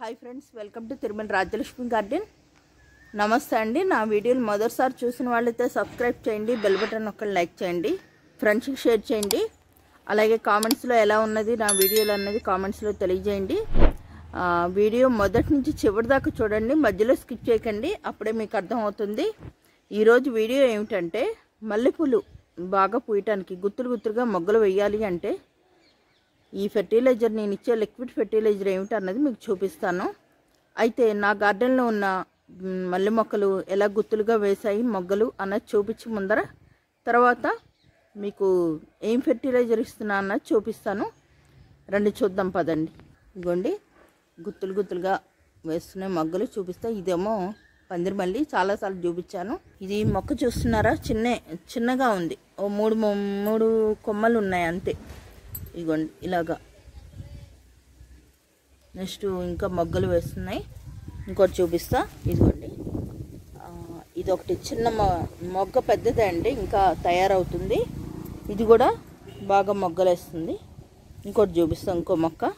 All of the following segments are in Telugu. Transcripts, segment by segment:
Hi friends, welcome to Tirumala Rajyalakshmi garden. నమస్తే అండి. నా వీడియోలు మొదటిసారి చూసిన వాళ్ళైతే సబ్స్క్రైబ్ చేయండి, బెల్ బటన్ ఒక్కటి లైక్ చేయండి, ఫ్రెండ్స్కి షేర్ చేయండి. అలాగే కామెంట్స్లో ఎలా ఉన్నది నా వీడియోలు అన్నది కామెంట్స్లో తెలియజేయండి. వీడియో మొదటి నుంచి చివరి దాకా చూడండి, మధ్యలో స్కిప్ చేయకండి, అప్పుడే మీకు అర్థమవుతుంది. ఈరోజు వీడియో ఏమిటంటే, మల్లెపూలు బాగా పూయటానికి గుత్తులు గుత్తులుగా మొగ్గలు వేయాలి అంటే ఈ ఫెర్టిలైజర్, నేను ఇచ్చే లిక్విడ్ ఫెర్టిలైజర్ ఏమిటి అన్నది మీకు చూపిస్తాను. అయితే నా గార్డెన్లో ఉన్న మల్లె మొక్కలు ఎలా గుత్తులుగా వేసాయి మొగ్గలు అన్నది చూపించి ముందర తర్వాత మీకు ఏం ఫెర్టిలైజర్ ఇస్తున్నా అన్నది చూపిస్తాను. రండి చూద్దాం పదండి. ఇదిగోండి గుత్తులు గుత్తులుగా వేస్తున్నాయి మొగ్గలు చూపిస్తా. ఇదేమో పందిరిమల్లి, చాలాసార్లు చూపించాను. ఇది మొక్క చూస్తున్నారా, చిన్నగా ఉంది. ఓ మూడు కొమ్మలు ఉన్నాయి అంతే. ఇదిగోండి ఇలాగా. నెక్స్ట్ ఇంకా మొగ్గలు వేస్తున్నాయి. ఇంకోటి చూపిస్తా. ఇదిగోండి ఇది ఒకటి చిన్న మొగ్గ, పెద్దదే అండి, ఇంకా తయారవుతుంది. ఇది కూడా బాగా మొగ్గలు వేస్తుంది. ఇంకోటి చూపిస్తా, ఇంకో మొక్క.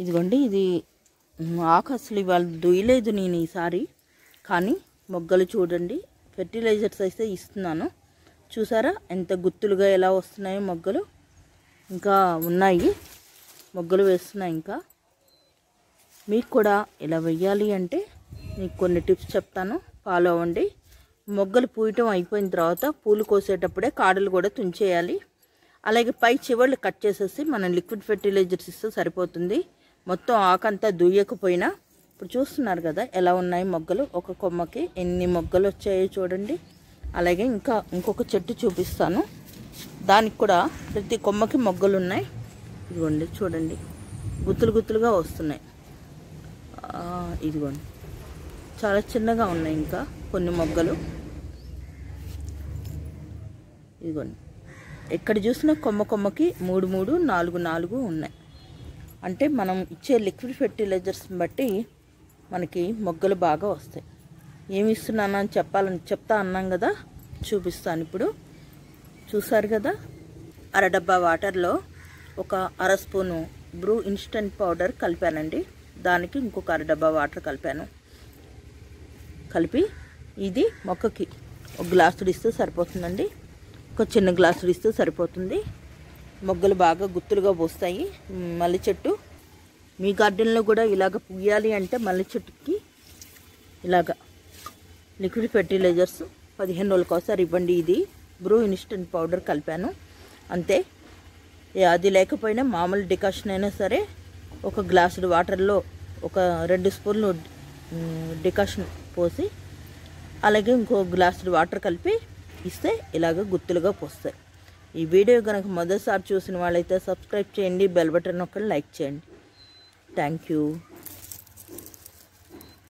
ఇదిగోండి ఇది ఆకు అసలు ఇవాళ దుయ్యలేదు నేను ఈసారి, కానీ మొగ్గలు చూడండి. ఫెర్టిలైజర్స్ అయితే ఇస్తున్నాను, చూసారా ఎంత గుత్తులుగా ఎలా వస్తున్నాయో మొగ్గలు. ఇంకా ఉన్నాయి మొగ్గలు వేస్తున్నాయి. ఇంకా మీకు కూడా ఇలా వెయ్యాలి అంటే మీకు కొన్ని టిప్స్ చెప్తాను, ఫాలో అవ్వండి. మొగ్గలు పూయటం అయిపోయిన తర్వాత పూలు కోసేటప్పుడే కాడలు కూడా తుంచేయాలి. అలాగే పై చివర్లు కట్ చేసేసి మనం లిక్విడ్ ఫెర్టిలైజర్స్ ఇస్తే సరిపోతుంది. మొత్తం ఆకంతా దుయ్యకపోయినా. ఇప్పుడు చూస్తున్నారు కదా ఎలా ఉన్నాయి మొగ్గలు. ఒక కొమ్మకి ఎన్ని మొగ్గలు వచ్చాయో చూడండి. అలాగే ఇంకొక చెట్టు చూపిస్తాను, దానికి కూడా ప్రతి కొమ్మకి మొగ్గలు ఉన్నాయి. ఇదిగోండి చూడండి, గుత్తులు గుత్తులుగా వస్తున్నాయి. ఇదిగోండి చాలా చిన్నగా ఉన్నాయి ఇంకా కొన్ని మొగ్గలు. ఇదిగోండి ఎక్కడ చూసినా కొమ్మకి 3 4 ఉన్నాయి. అంటే మనం ఇచ్చే లిక్విడ్ ఫెర్టిలైజర్స్ బట్టి మనకి మొగ్గలు బాగా వస్తాయి. ఏమి ఇస్తున్నానని చెప్తా అన్నాం కదా, చూపిస్తాను ఇప్పుడు. చూసారు కదా, అరడబ్బా వాటర్లో ఒక అర స్పూను బ్రూ ఇన్స్టెంట్ పౌడర్ కలిపానండి. దానికి ఇంకొక అరడబ్బా వాటర్ కలిపి ఇది మొక్కకి ఒక గ్లాసుడు ఇస్తే సరిపోతుందండి. ఒక చిన్న గ్లాసుడు ఇస్తే సరిపోతుంది. మొగ్గలు బాగా గుత్తులుగా పోస్తాయి. మల్లె చెట్టు మీ గార్డెన్లో కూడా ఇలాగ పూయాలి అంటే మల్లె చెట్టుకి ఇలాగ లిక్విడ్ ఫెర్టిలైజర్స్ 15 రోజులకు ఒకసారి ఇవ్వండి. ఇది బ్రూ ఇన్స్టెంట్ పౌడర్ కలిపాను అంతే. అది లేకపోయినా మామూలు డికాషన్ అయినా సరే ఒక గ్లాసుడు వాటర్లో ఒక 2 స్పూన్లు డికాషన్ పోసి అలాగే ఇంకో గ్లాసుడు వాటర్ కలిపి ఇస్తే ఇలాగ గుత్తులుగా పోస్తాయి. ఈ వీడియో కనుక మొదటిసారి చూసిన వాళ్ళైతే సబ్స్క్రైబ్ చేయండి, బెల్ బటన్ ఒకటి లైక్ చేయండి. Thank you.